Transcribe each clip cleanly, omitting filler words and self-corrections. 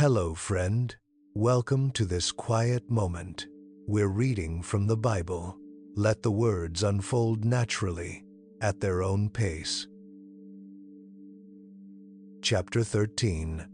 Hello, friend. Welcome to this quiet moment. We're reading from the Bible. Let the words unfold naturally, at their own pace. Chapter 13.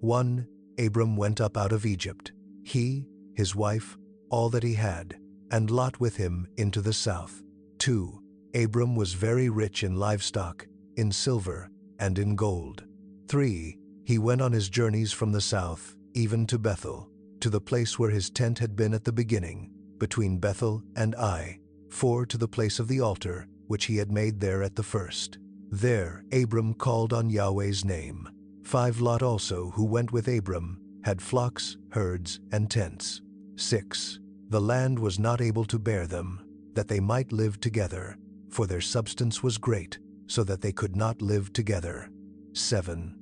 1. Abram went up out of Egypt, he, his wife, all that he had, and Lot with him into the south. 2. Abram was very rich in livestock, in silver, and in gold. 3. He went on his journeys from the south, even to Bethel, to the place where his tent had been at the beginning, between Bethel and Ai. 4. To the place of the altar, which he had made there at the first. There Abram called on Yahweh's name. 5. Lot also, who went with Abram, had flocks, herds, and tents. 6. The land was not able to bear them, that they might live together, for their substance was great, so that they could not live together. 7.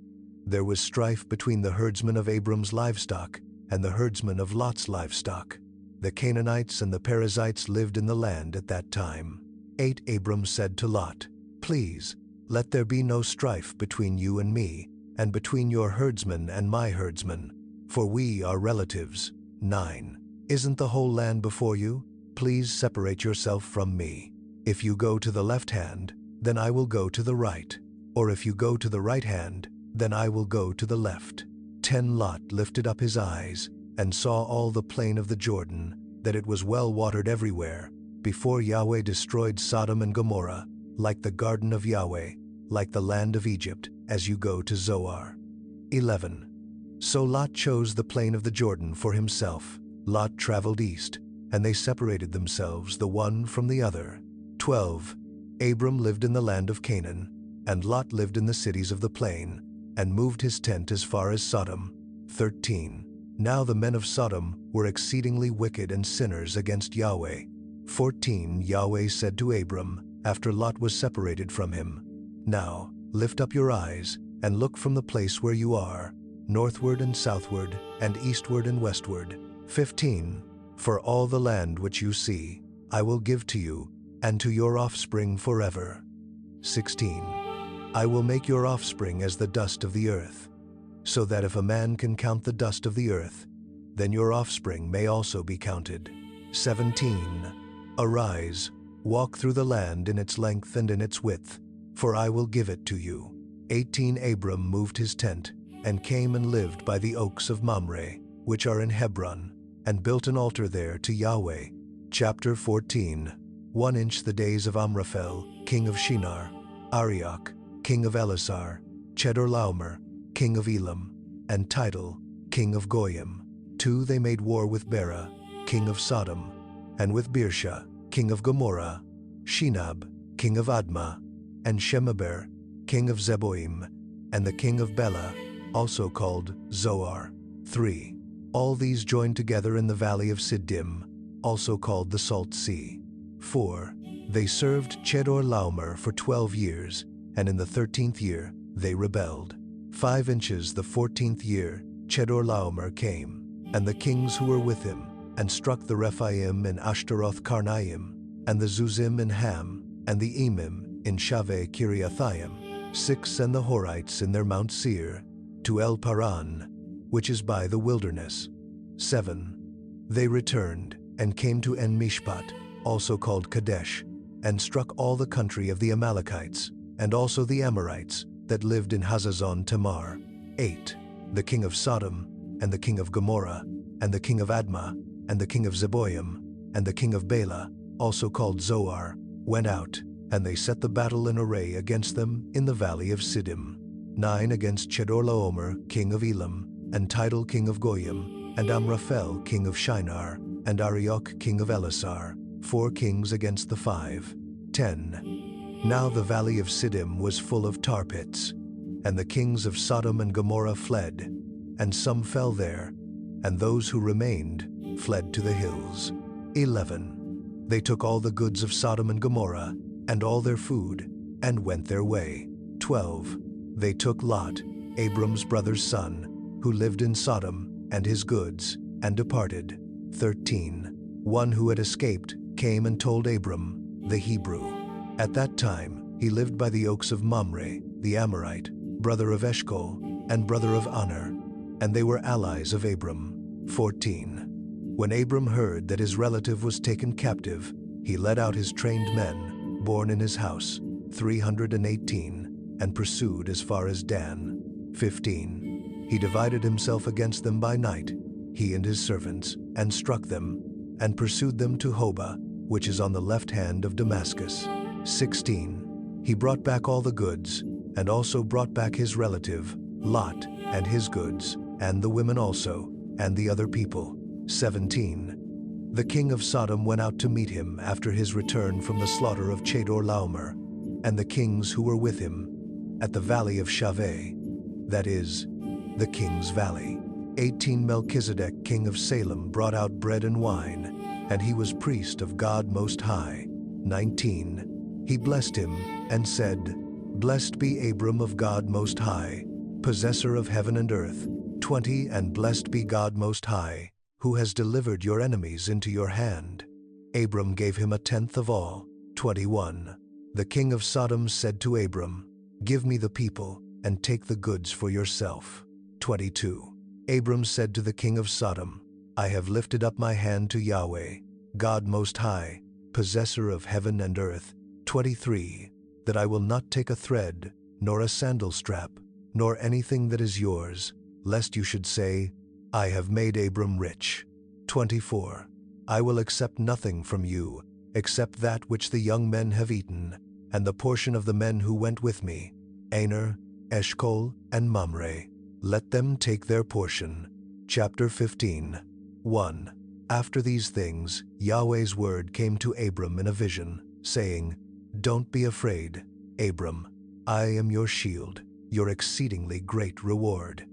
There was strife between the herdsmen of Abram's livestock and the herdsmen of Lot's livestock. The Canaanites and the Perizzites lived in the land at that time. 8. Abram said to Lot, "Please, let there be no strife between you and me, and between your herdsmen and my herdsmen, for we are relatives." 9. Isn't the whole land before you? Please separate yourself from me. If you go to the left hand, then I will go to the right. Or if you go to the right hand, then I will go to the left. 10. Lot lifted up his eyes, and saw all the plain of the Jordan, that it was well watered everywhere, before Yahweh destroyed Sodom and Gomorrah, like the garden of Yahweh, like the land of Egypt, as you go to Zoar. 11. So Lot chose the plain of the Jordan for himself. Lot traveled east, and they separated themselves the one from the other. 12. Abram lived in the land of Canaan, and Lot lived in the cities of the plain, and moved his tent as far as Sodom. 13. Now the men of Sodom were exceedingly wicked and sinners against Yahweh. 14. Yahweh said to Abram, after Lot was separated from him, "Now lift up your eyes, and look from the place where you are, northward and southward, and eastward and westward." 15. For all the land which you see, I will give to you, and to your offspring forever. 16. I will make your offspring as the dust of the earth, so that if a man can count the dust of the earth, then your offspring may also be counted. 17. Arise, walk through the land in its length and in its width, for I will give it to you. 18. Abram moved his tent, and came and lived by the oaks of Mamre, which are in Hebron, and built an altar there to Yahweh. Chapter 14. 1 inch the days of Amraphel, king of Shinar, Arioch, king of Elasar, Chedorlaomer, king of Elam, and Tidal, king of Goyim. 2. They made war with Bera, king of Sodom, and with Birsha, king of Gomorrah, Shinab, king of Admah, and Shemeber, king of Zeboim, and the king of Bela, also called Zoar. 3. All these joined together in the valley of Siddim, also called the Salt Sea. 4. They served Chedorlaomer for 12 years, and in the 13th year they rebelled. 5 inches the 14th year Chedorlaomer came, and the kings who were with him, and struck the Rephaim in Ashtaroth Karnaim, and the Zuzim in Ham, and the Emim in Shaveh Kiriathaim. 6. And the Horites in their Mount Seir, to El Paran, which is by the wilderness. 7. They returned, and came to En Mishpat, also called Kadesh, and struck all the country of the Amalekites, and also the Amorites that lived in Hazazon Tamar. 8. The king of Sodom, and the king of Gomorrah, and the king of Admah, and the king of Zeboim, and the king of Bela, also called Zoar, went out, and they set the battle in array against them in the valley of Siddim. 9. Against Chedorlaomer, king of Elam, and Tidal, king of Goyim, and Amraphel, king of Shinar, and Arioch, king of Elasar, 4 kings against the 5. 10. Now the valley of Siddim was full of tar pits, and the kings of Sodom and Gomorrah fled, and some fell there, and those who remained fled to the hills. 11. They took all the goods of Sodom and Gomorrah, and all their food, and went their way. 12. They took Lot, Abram's brother's son, who lived in Sodom, and his goods, and departed. 13. One who had escaped came and told Abram, the Hebrew. At that time he lived by the oaks of Mamre, the Amorite, brother of Eshcol, and brother of Aner. and they were allies of Abram. 14. When Abram heard that his relative was taken captive, he led out his trained men, born in his house, 318, and pursued as far as Dan. 15. He divided himself against them by night, he and his servants, and struck them, and pursued them to Hobah, which is on the left hand of Damascus. 16. He brought back all the goods, and also brought back his relative, Lot, and his goods, and the women also, and the other people. 17. The king of Sodom went out to meet him after his return from the slaughter of Chedorlaomer, and the kings who were with him, at the valley of Shaveh, that is, the king's valley. 18. Melchizedek, king of Salem, brought out bread and wine, and he was priest of God Most High. 19. He blessed him, and said, Blessed be Abram of God Most High, possessor of heaven and earth. 20. And blessed be God Most High, who has delivered your enemies into your hand. Abram gave him a tenth of all. 21. The king of Sodom said to Abram, Give me the people, and take the goods for yourself. 22. Abram said to the king of Sodom, I have lifted up my hand to Yahweh, God Most High, possessor of heaven and earth. 23. That I will not take a thread, nor a sandal strap, nor anything that is yours, lest you should say, I have made Abram rich. 24. I will accept nothing from you, except that which the young men have eaten, and the portion of the men who went with me, Aner, Eshcol, and Mamre. Let them take their portion. Chapter 15. 1. After these things, Yahweh's word came to Abram in a vision, saying, Don't be afraid, Abram. I am your shield, your exceedingly great reward.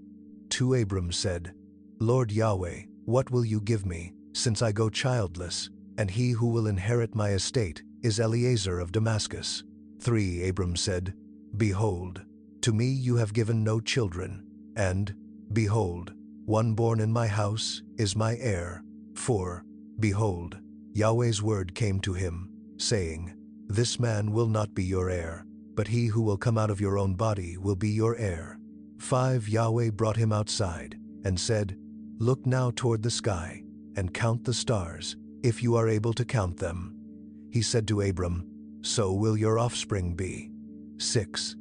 2. Abram said, Lord Yahweh, what will you give me, since I go childless, and he who will inherit my estate is Eliezer of Damascus? 3. Abram said, Behold, to me you have given no children, and, behold, one born in my house is my heir. 4. Behold, Yahweh's word came to him, saying, This man will not be your heir, but he who will come out of your own body will be your heir. 5. Yahweh brought him outside, and said, Look now toward the sky, and count the stars, if you are able to count them. He said to Abram, So will your offspring be. 6.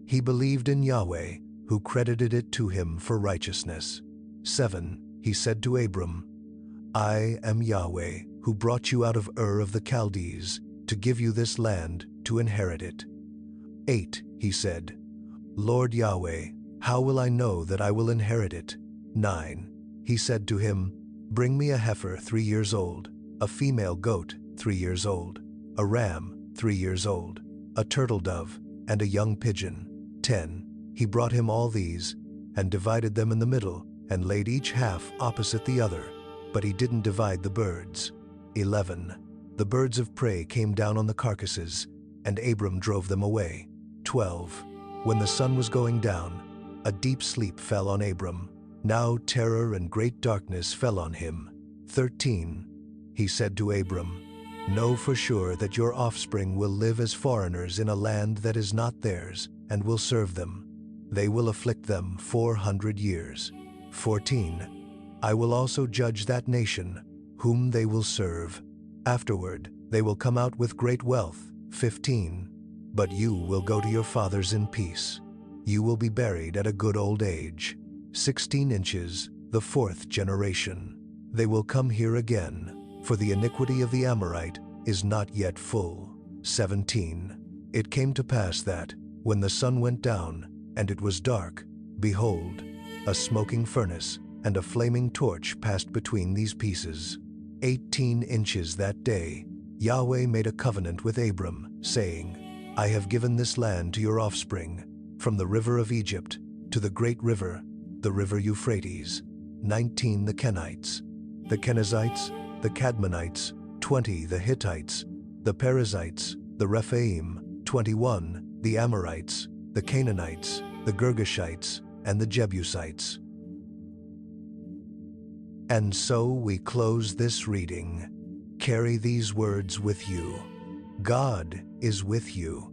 He believed in Yahweh, who credited it to him for righteousness. 7. He said to Abram, I am Yahweh, who brought you out of Ur of the Chaldees, to give you this land to inherit it. 8. He said, Lord Yahweh, how will I know that I will inherit it? 9. He said to him, Bring me a heifer 3 years old, a female goat 3 years old, a ram 3 years old, a turtle dove, and a young pigeon. 10. He brought him all these, and divided them in the middle, and laid each half opposite the other, but he didn't divide the birds. 11. The birds of prey came down on the carcasses, and Abram drove them away. 12. When the sun was going down, a deep sleep fell on Abram. Now terror and great darkness fell on him. 13. He said to Abram, Know for sure that your offspring will live as foreigners in a land that is not theirs, and will serve them. They will afflict them 400 years. 14. I will also judge that nation, whom they will serve. Afterward, they will come out with great wealth. 15. But you will go to your fathers in peace. You will be buried at a good old age. 16 inches, the 4th generation. They will come here again, for the iniquity of the Amorite is not yet full. 17. It came to pass that, when the sun went down, and it was dark, behold, a smoking furnace and a flaming torch passed between these pieces. 18 inches that day, Yahweh made a covenant with Abram, saying, I have given this land to your offspring, from the river of Egypt to the great river, the river Euphrates. 19. The Kenites, the Kenizzites, the Cadmonites. 20. The Hittites, the Perizzites, the Rephaim. 21. The Amorites, the Canaanites, the Girgashites, and the Jebusites. And so we close this reading. Carry these words with you. God is with you.